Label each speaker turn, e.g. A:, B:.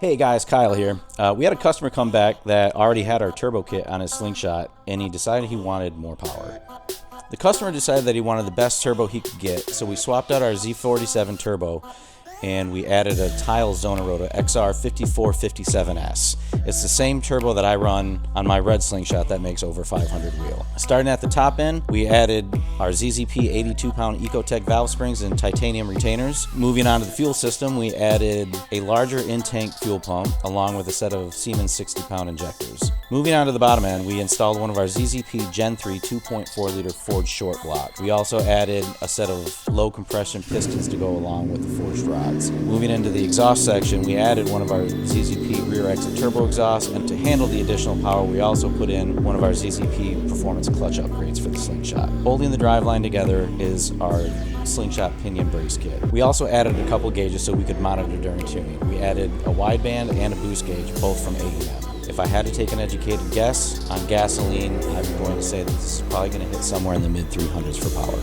A: Hey guys, Kyle here. We had a customer come back that already had our turbo kit on his Slingshot, and he decided he wanted more power. The customer decided that he wanted the best turbo he could get, so we swapped out our Z47 turbo and we added a Tile Zonaroto XR5457S. It's the same turbo that I run on my red Slingshot that makes over 500 wheel. Starting at the top end, we added our ZZP 82-pound Ecotec valve springs and titanium retainers. Moving on to the fuel system, we added a larger in-tank fuel pump along with a set of Siemens 60-pound injectors. Moving on to the bottom end, we installed one of our ZZP Gen 3 2.4-liter forged short block. We also added a set of low compression pistons to go along with the forged rods. Moving into the exhaust section, we added one of our ZZP rear exit turbo exhausts, and to handle the additional power, we also put in one of our ZZPerformance clutch upgrades for the Slingshot. Holding the driveline together is our Slingshot pinion brace kit. We also added a couple gauges so we could monitor during tuning. We added a wideband and a boost gauge, both from AEM. If I had to take an educated guess on gasoline, I'm going to say that this is probably going to hit somewhere in the mid-300s for power.